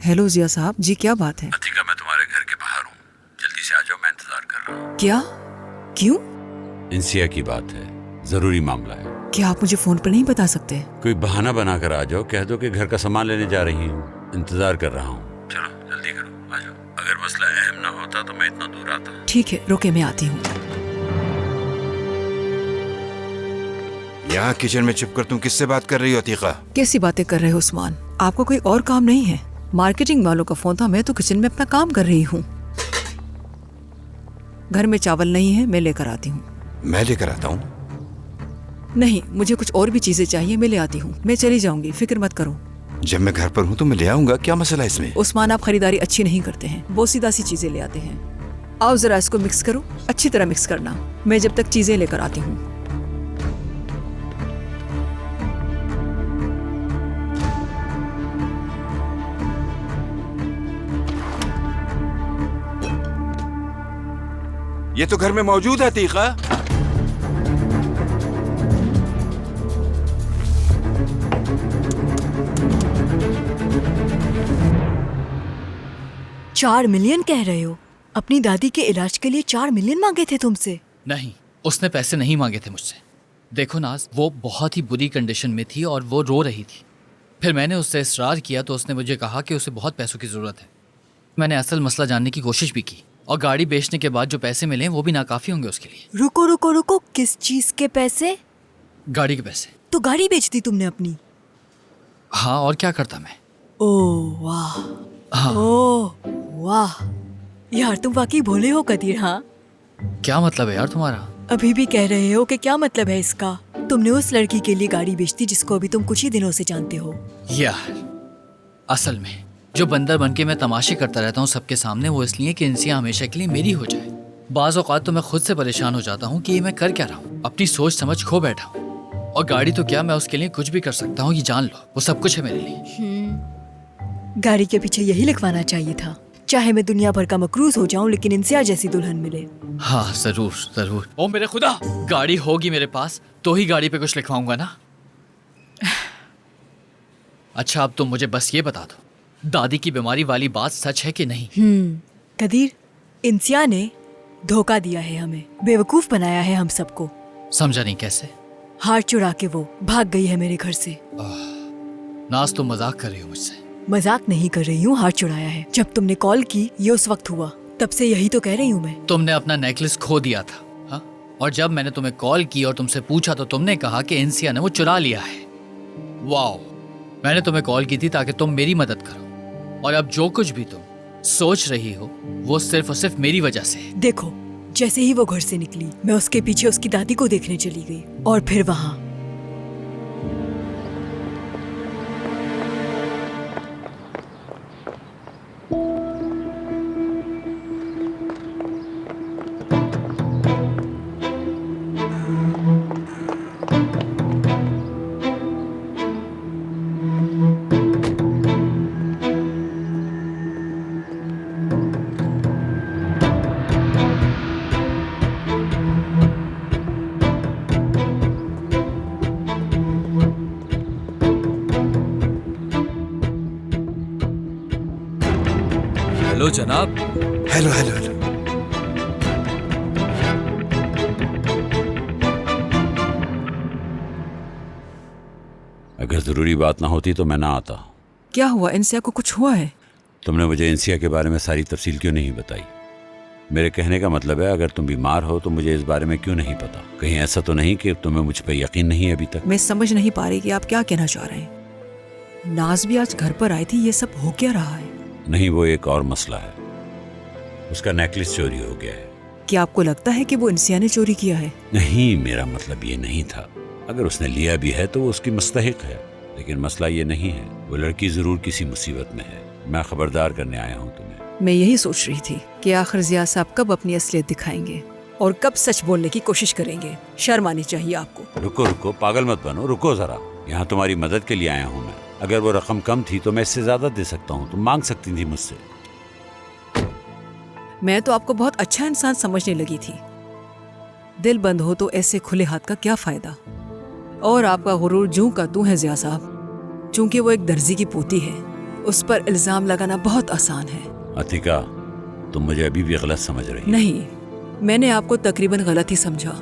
Hello जिया साहब जी, क्या बात है? अतिका, मैं तुम्हारे घर के बाहर हूँ, जल्दी से आ जाओ, मैं इंतजार कर रहा हूँ। क्या? क्यों? इंसिया की बात है, जरूरी मामला है। क्या आप मुझे फोन पर नहीं बता सकते? कोई बहाना बनाकर आ जाओ, कह दो कि घर का सामान लेने जा रही हूँ, इंतजार कर रहा हूँ। चलो जल्दी करो, आ जाओ। अगर मसला अहम ना होता तो मैं इतना दूर आता। ठीक है, रुके, मैं आती हूँ। यहाँ किचन में छिपकर तुम किससे बात कर रही हो अतीका? कैसी बातें कर रहे हो उस्मान? आपको कोई और काम नहीं है? मार्केटिंग वालों का फोन था, मैं तो किचन में अपना काम कर रही हूँ। घर में चावल नहीं है, मैं लेकर आती हूँ। मैं लेकर आता हूँ। नहीं, मुझे कुछ और भी चीजें चाहिए, मैं ले आती हूँ। मैं चली जाऊंगी, फिक्र मत करो। जब मैं घर पर हूँ तो मैं ले आऊंगा, क्या मसला है इसमें? उस्मान, आप खरीदारी अच्छी नहीं करते हैं, वो सीधा सी चीजें ले आते हैं। आओ जरा इसको मिक्स करो, अच्छी तरह मिक्स करना, मैं जब तक चीजें लेकर आती हूँ। ये तो घर में मौजूद है अतीका। $4 मिलियन कह रहे हो? अपनी दादी के इलाज के लिए 4 मिलियन मांगे थे तुमसे? नहीं, उसने पैसे नहीं मांगे थे मुझसे। देखो नाज, वो बहुत ही बुरी कंडीशन में थी और वो रो रही थी। फिर मैंने उससे इसरार किया तो उसने मुझे कहा कि उसे बहुत पैसों की ज़रूरत है। मैंने असल मसला जानने की कोशिश भी की और गाड़ी बेचने के बाद जो पैसे मिले वो भी नाकाफ़ी होंगे उसके लिए। रुको रुको रुको, किस चीज के पैसे? गाड़ी के पैसे। तो गाड़ी बेच दी तुमने अपनी? हाँ, और क्या करता मैं। ओह वाह, हाँ। ओह वाह, यार तुम वाकई भोले हो कदीर। हाँ, क्या मतलब है यार तुम्हारा? अभी भी कह रहे हो कि क्या मतलब है इसका? तुमने उस लड़की के लिए गाड़ी बेच दी जिसको अभी तुम कुछ ही दिनों से जानते हो। यार असल में जो बंदर बनके मैं तमाशे करता रहता हूँ सबके सामने, वो इसलिए कि इंसिया हमेशा के लिए मेरी हो जाए। बाज़ औक़ात तो मैं खुद से परेशान हो जाता हूँ कि ये मैं कर क्या रहा हूँ। अपनी सोच समझ खो बैठा हूँ। और गाड़ी तो क्या, मैं उसके लिए कुछ भी कर सकता हूँ, ये जान लो। वो सब कुछ है मेरे लिए। गाड़ी के पीछे यही लिखवाना चाहिए था, चाहे मैं दुनिया भर का मकरूज हो जाऊं लेकिन इंसिया जैसी दुल्हन मिले। हाँ जरूर जरूर। ओ मेरे खुदा, गाड़ी होगी मेरे पास तो ही गाड़ी पे कुछ लिखवाऊंगा ना। अच्छा, अब तुम मुझे बस ये बता दो, दादी की बीमारी वाली बात सच है कि नहीं? कदीर, इंसिया ने धोखा दिया है हमें, बेवकूफ बनाया है हम सबको। समझा नहीं, कैसे? हार चुरा के वो भाग गई है मेरे घर से। नाज, तुम मजाक कर रही हो मुझसे? मजाक नहीं कर रही हूँ, हार चुराया है। जब तुमने कॉल की ये उस वक्त हुआ, तब से यही तो कह रही हूँ मैं। तुमने अपना नेकलेस खो दिया था, हाँ? और जब मैंने तुम्हें कॉल की और तुमसे पूछा तो तुमने कहा कि इंसिया ने वो चुरा लिया है। वाओ, मैंने तुम्हें कॉल की थी ताकि तुम मेरी मदद करो, और अब जो कुछ भी तुम सोच रही हो वो सिर्फ और सिर्फ मेरी वजह से है। देखो, जैसे ही वो घर से निकली, मैं उसके पीछे उसकी दादी को देखने चली गई और फिर वहाँ हेलो जनाब। Hello hello hello. अगर जरूरी बात ना होती तो मैं ना आता। क्या हुआ? इंसिया को कुछ हुआ है? तुमने मुझे इंसिया के बारे में सारी तफसील क्यों नहीं बताई? मेरे कहने का मतलब है, अगर तुम बीमार हो तो मुझे इस बारे में क्यों नहीं पता? कहीं ऐसा तो नहीं कि तुम्हें मुझ पर यकीन नहीं है अभी तक? मैं समझ नहीं पा रही कि आप क्या कहना चाह रहे हैं। नाज भी आज घर पर आई थी, ये सब हो क्या रहा है? नहीं, वो एक और मसला है। उसका नेकलेस चोरी हो गया है। क्या आपको लगता है कि वो इंसिया ने चोरी किया है? नहीं, मेरा मतलब ये नहीं था। अगर उसने लिया भी है तो वो उसकी मुस्तहिक है, लेकिन मसला ये नहीं है। वो लड़की जरूर किसी मुसीबत में है। मैं खबरदार करने आया हूँ तुम्हें। मैं यही सोच रही थी कि आखिर जिया साहब कब अपनी असलियत दिखाएंगे और कब सच बोलने की कोशिश करेंगे। शर्म आनी चाहिए आपको। रुको रुको, पागल मत बनो, रुको जरा। यहाँ तुम्हारी मदद के लिए आया हूँ मैं। अगर वो रकम कम थी तो मैं इससे ज्यादा दे सकता हूँ, तुम मांग सकती थी मुझसे। मैं तो आपको बहुत अच्छा इंसान समझने लगी थी। दिल बंद हो तो ऐसे खुले हाथ का क्या फायदा। और आपका गुरूर जूं का तू है जिया साहब। चूंकि वो एक दर्जी की पोती है, उस पर इल्जाम लगाना बहुत आसान है। अतिका, तुम मुझे अभी भी गलत समझ रही हो। नहीं, मैंने आपको तकरीबन गलत ही समझा।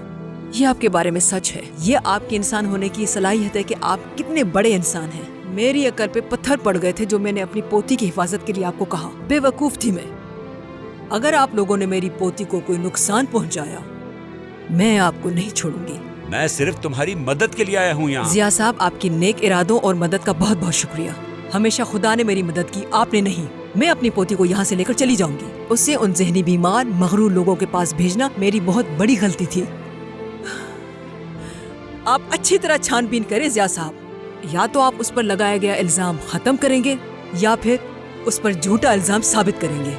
ये आपके बारे में सच है। ये आपके इंसान होने की सलाहियत है कि आप कितने बड़े इंसान हैं। मेरी अकल पे पत्थर पड़ गए थे जो मैंने अपनी पोती की हिफाजत के लिए आपको कहा। बेवकूफ थी मैं। अगर आप लोगों ने मेरी पोती को कोई नुकसान पहुंचाया, मैं आपको नहीं छोड़ूंगी। मैं सिर्फ तुम्हारी मदद के लिए आया हूँ यहाँ। जिया साहब, आपकी नेक इरादों और मदद का बहुत बहुत शुक्रिया। हमेशा खुदा ने मेरी मदद की, आपने नहीं। मैं अपनी पोती को यहाँ से लेकर चली जाऊंगी। उससे उन जहनी बीमार मगरूर लोगों के पास भेजना मेरी बहुत बड़ी गलती थी। आप अच्छी तरह छानबीन करें जिया साहब। या तो आप उस पर लगाया गया इल्जाम खत्म करेंगे या फिर उस पर झूठा इल्जाम साबित करेंगे।